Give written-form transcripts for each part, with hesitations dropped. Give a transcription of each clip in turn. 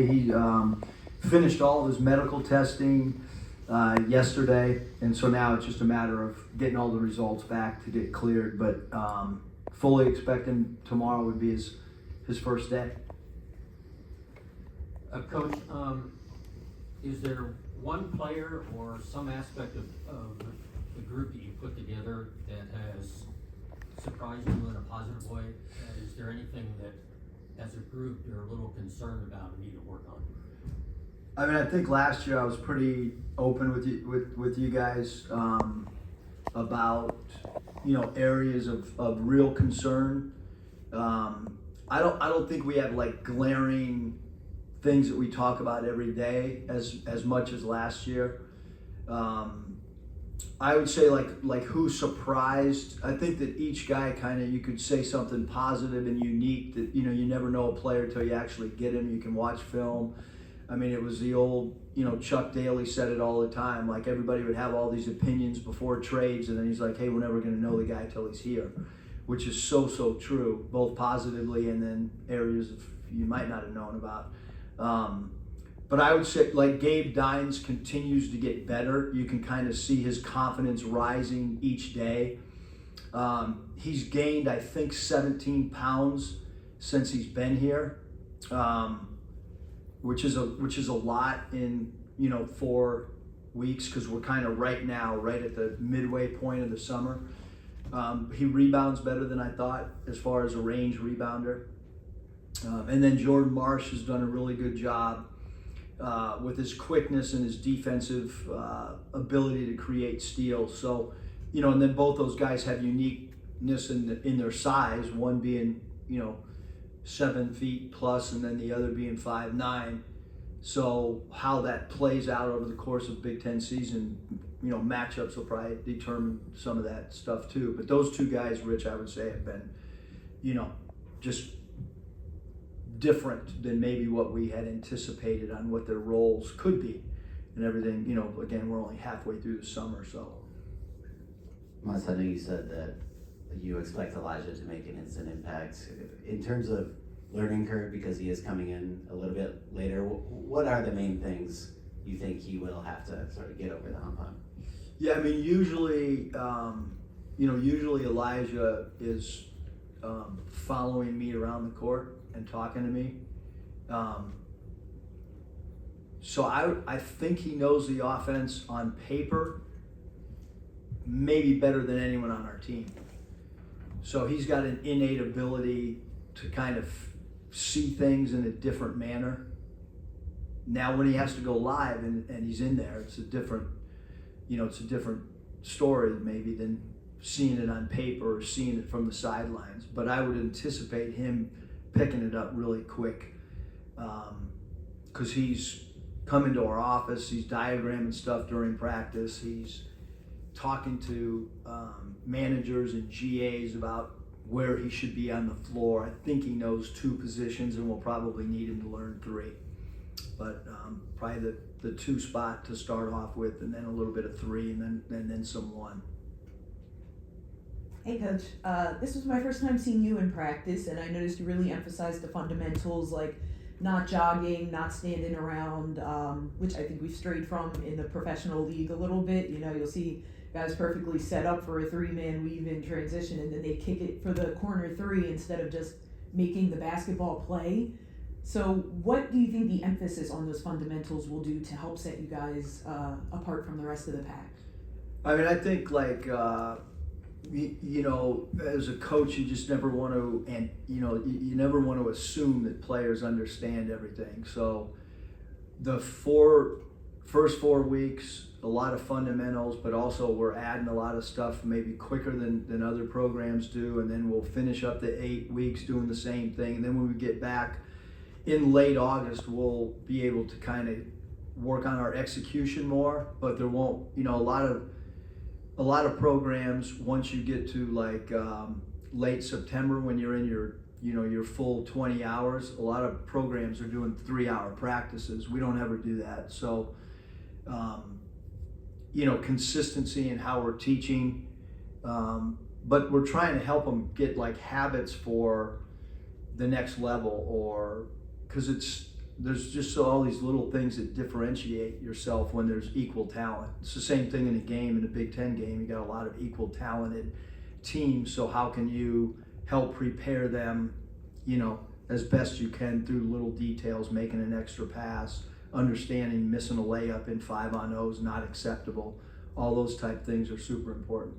He finished all of his medical testing yesterday, and so now it's just a matter of getting all the results back to get cleared. But fully expecting tomorrow would be his first day. Coach, is there one player or some aspect of the group that you put together that has surprised you in a positive way? Is there anything that, as a group, you're a little concerned about and need to work on? I mean, I think last year I was pretty open with you guys about areas of real concern. I don't think we have like glaring things that we talk about every day as much as last year. I would say like who surprised. I think that each guy you could say something positive and unique that you never know a player till you actually get him. You can watch film. I mean, it was the old Chuck Daly said it all the time. Like everybody would have all these opinions before trades, and then he's like, hey, we're never going to know the guy till he's here, which is so true, both positively and then areas you might not have known about. But I would say like Gabe Dines continues to get better. You can kind of see his confidence rising each day. He's gained, I think, 17 pounds since he's been here, which is a lot in 4 weeks, because we're kind of right at the midway point of the summer. He rebounds better than I thought as far as a range rebounder. And then Jordan Marsh has done a really good job with his quickness and his defensive ability to create steals. So, and then both those guys have uniqueness in their size, one being, 7 feet plus, and then the other being 5'9". So how that plays out over the course of Big Ten season, matchups will probably determine some of that stuff too. But those two guys, Rich, I would say have been, just different than maybe what we had anticipated on what their roles could be and everything. Again, we're only halfway through the summer, so. Mus, I know you said that you expect Alijah to make an instant impact. In terms of learning curve, because he is coming in a little bit later, what are the main things you think he will have to sort of get over the hump on? Yeah, I mean, usually Alijah is following me around the court and talking to me. So I think he knows the offense on paper maybe better than anyone on our team. So he's got an innate ability to kind of see things in a different manner. Now when he has to go live and he's in there, it's a different story maybe than seeing it on paper or seeing it from the sidelines. But I would anticipate him picking it up really quick, because he's coming to our office, he's diagramming stuff during practice, he's talking to managers and GAs about where he should be on the floor. I think he knows 2 positions, and we'll probably need him to learn 3. But probably the 2 spot to start off with, and then a little bit of 3, and then some 1. Hey Coach, this was my first time seeing you in practice, and I noticed you really emphasized the fundamentals like not jogging, not standing around, which I think we've strayed from in the professional league a little bit. You'll see guys perfectly set up for a 3-man weave in transition, and then they kick it for the corner 3 instead of just making the basketball play. So what do you think the emphasis on those fundamentals will do to help set you guys apart from the rest of the pack? I mean, I think as a coach, you just never want to, and you never want to assume that players understand everything. So the first 4 weeks, a lot of fundamentals, but also we're adding a lot of stuff maybe quicker than other programs do, and then we'll finish up the 8 weeks doing the same thing. And then when we get back in late August, we'll be able to kind of work on our execution more, but there won't, a lot of programs, once you get to late September, when you're in your full 20 hours, a lot of programs are doing 3-hour practices. We don't ever do that. So, consistency in how we're teaching, but we're trying to help them get habits for the next level, or because there's just all these little things that differentiate yourself when there's equal talent. It's the same thing in a game, in a Big Ten game. You got a lot of equal talented teams, so how can you help prepare them, as best you can through little details, making an extra pass, understanding missing a layup in 5-on-0 is not acceptable. All those type things are super important.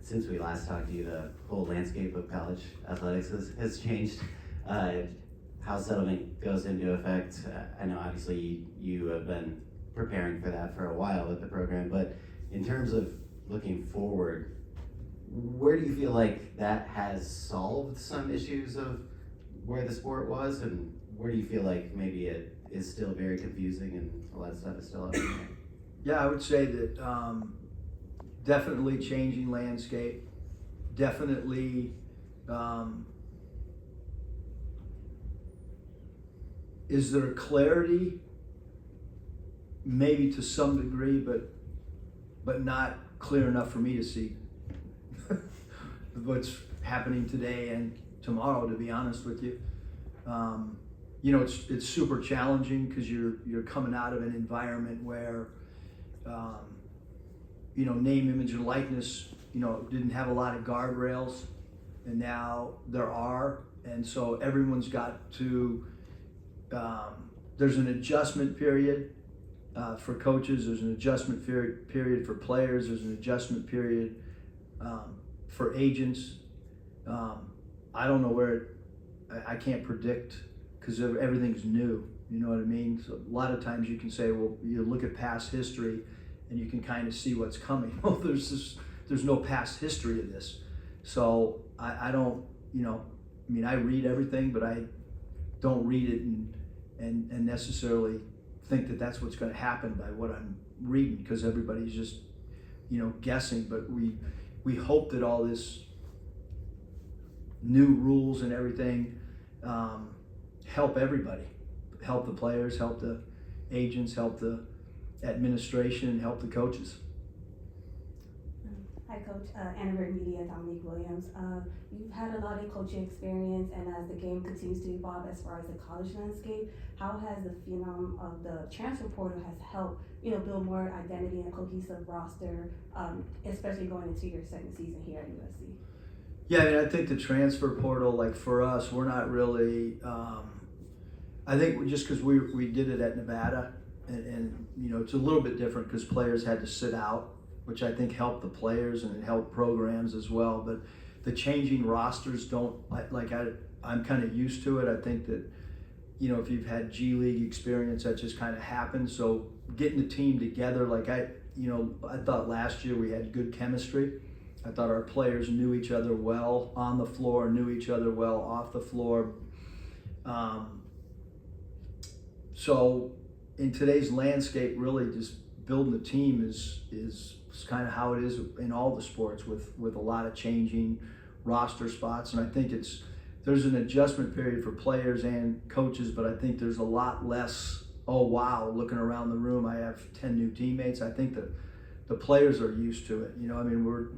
Since we last talked to you, the whole landscape of college athletics has changed. How settlement goes into effect, I know obviously you have been preparing for that for a while with the program, but in terms of looking forward, where do you feel like that has solved some issues of where the sport was, and where do you feel like maybe it is still very confusing and a lot of stuff is still up in the air? Yeah, I would say that definitely changing landscape, definitely is there clarity? Maybe to some degree, but not clear enough for me to see what's happening today and tomorrow, to be honest with you. It's super challenging because you're coming out of an environment where name, image, and likeness, didn't have a lot of guardrails, and now there are, and so everyone's got to. There's an adjustment period for coaches. There's an adjustment period for players. There's an adjustment period for agents. I don't know where I can't predict because everything's new. You know what I mean? So a lot of times you can say, well, you look at past history and you can kind of see what's coming. Well, there's no past history of this. So I don't, I read everything, but I don't read it and necessarily think that that's what's going to happen by what I'm reading, because everybody's just, guessing. But we hope that all this new rules and everything help everybody, help the players, help the agents, help the administration, and help the coaches. Hi, Coach. Annabelle Media, Dominique Williams. You've had a lot of coaching experience, and as the game continues to evolve as far as the college landscape, how has the phenom of the transfer portal has helped, build more identity and a cohesive roster, especially going into your second season here at USC? Yeah, I think the transfer portal, like for us, we're not really. I think just because we did it at Nevada, and it's a little bit different because players had to sit out, which I think helped the players and it helped programs as well. But the changing rosters don't, I'm kind of used to it. I think that, if you've had G League experience, that just kind of happens. So getting the team together, I thought last year we had good chemistry. I thought our players knew each other well on the floor, knew each other well off the floor. So in today's landscape, really just building the team is kind of how it is in all the sports with a lot of changing roster spots. And I think there's an adjustment period for players and coaches, but I think there's a lot less, oh wow, looking around the room, I have 10 new teammates. I think that the players are used to it. We're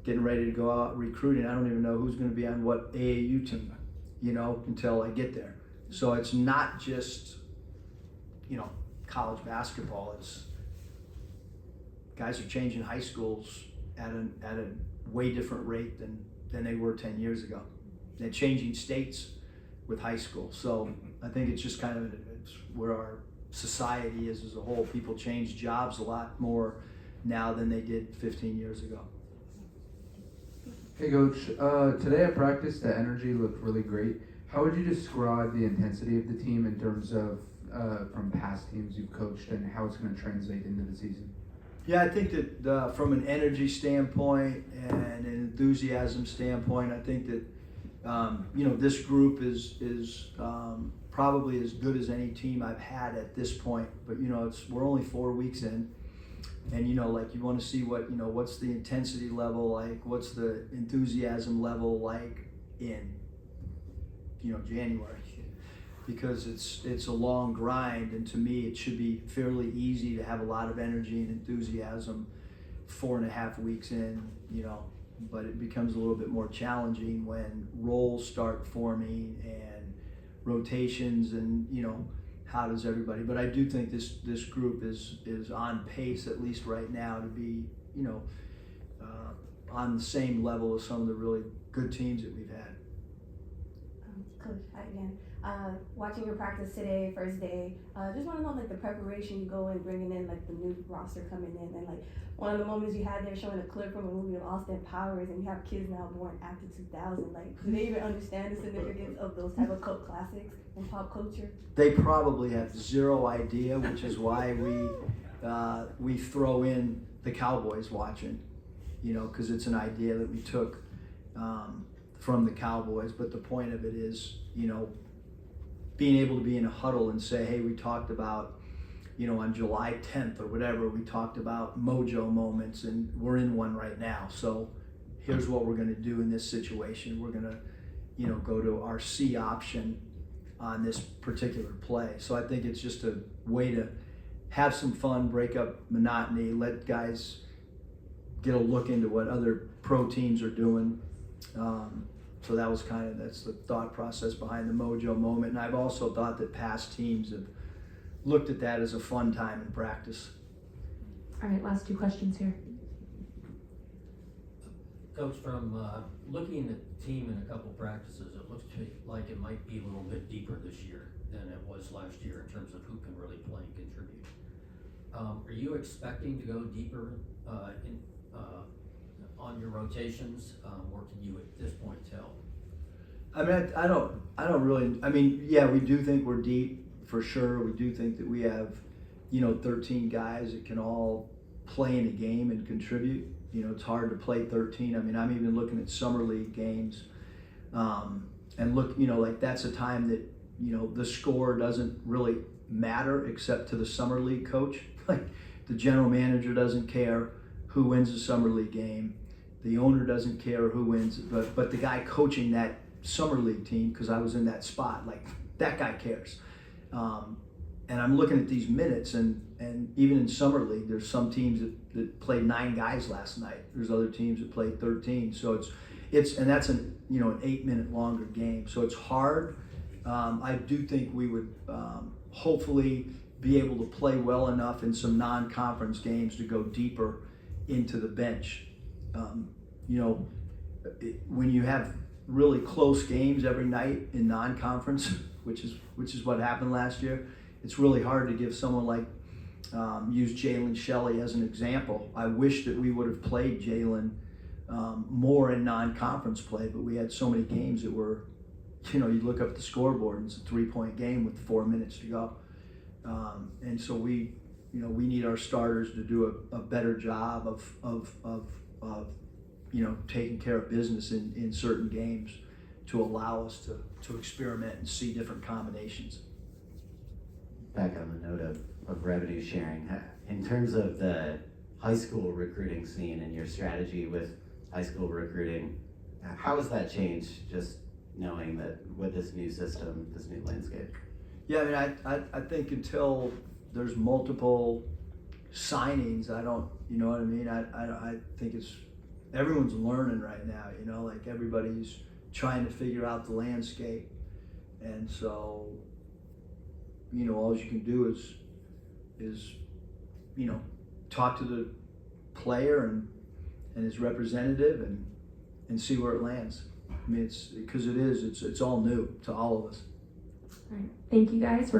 getting ready to go out recruiting. I don't even know who's going to be on what AAU team, until I get there. So it's not just, college basketball. It's guys are changing high schools at a way different rate than they were 10 years ago. They're changing states with high school. So I think it's just kind of it's where our society is as a whole. People change jobs a lot more now than they did 15 years ago. Hey Coach, today at practice the energy looked really great. How would you describe the intensity of the team in terms of from past teams you've coached and how it's going to translate into the season? Yeah, I think that from an energy standpoint and an enthusiasm standpoint, I think that this group is probably as good as any team I've had at this point. But we're only 4 weeks in, and you want to see what's the intensity level like, what's the enthusiasm level like in January, because it's a long grind, and to me it should be fairly easy to have a lot of energy and enthusiasm 4.5 weeks in, but it becomes a little bit more challenging when roles start forming and rotations and, you know, how does everybody, but I do think this group is on pace, at least right now, to be, you know, on the same level as some of the really good teams that we've had. Coach, hi again. Watching your practice today, first day, just want to know like the preparation you go in, bringing in like the new roster coming in, and like one of the moments you had there showing a clip from a movie of Austin Powers, and you have kids now born after 2000. Like, do they even understand the significance of those type of cult classics in pop culture? They probably have zero idea, which is why we throw in the Cowboys watching, you know, because it's an idea that we took from the Cowboys. But the point of it is, you know, being able to be in a huddle and say, hey, we talked about, you know, on July 10th or whatever, we talked about mojo moments, and we're in one right now. So here's what we're going to do in this situation. We're going to, you know, go to our C option on this particular play. So I think it's just a way to have some fun, break up monotony, let guys get a look into what other pro teams are doing. So that was that's the thought process behind the mojo moment. And I've also thought that past teams have looked at that as a fun time in practice. All right, last two questions here. Coach, from looking at the team in a couple practices, it looks to me like it might be a little bit deeper this year than it was last year in terms of who can really play and contribute. Are you expecting to go deeper on your rotations, or can you at this point tell? I mean, I don't really, I mean, yeah, we do think we're deep for sure. We do think that we have, you know, 13 guys that can all play in a game and contribute. You know, it's hard to play 13. I mean, I'm even looking at summer league games, and look, you know, like that's a time that, you know, the score doesn't really matter except to the summer league coach. Like the general manager doesn't care who wins the summer league game. The owner doesn't care who wins, but the guy coaching that summer league team, because I was in that spot, like that guy cares. And I'm looking at these minutes, and even in summer league, there's some teams that played 9 guys last night. There's other teams that played 13. So and that's an 8-minute longer game. So it's hard. I do think we would hopefully be able to play well enough in some non-conference games to go deeper into the bench. You know, when you have really close games every night in non-conference, which is what happened last year, it's really hard to give someone like, use Jalen Shelley as an example. I wish that we would have played Jalen more in non-conference play, but we had so many games that were, you know, you look up the scoreboard and it's a 3-point game with 4 minutes to go. And so we need our starters to do a better job of you know, taking care of business in certain games to allow us to experiment and see different combinations. Back on the note of revenue sharing, in terms of the high school recruiting scene and your strategy with high school recruiting, how has that changed, just knowing that with this new system, this new landscape? Yeah, I mean, I think until there's multiple signings, I don't, you know what I mean? I think everyone's learning right now, you know, like everybody's trying to figure out the landscape. And so, you know, all you can do is, you know, talk to the player and his representative and see where it lands. I mean, it's all new to all of us. All right, thank you guys.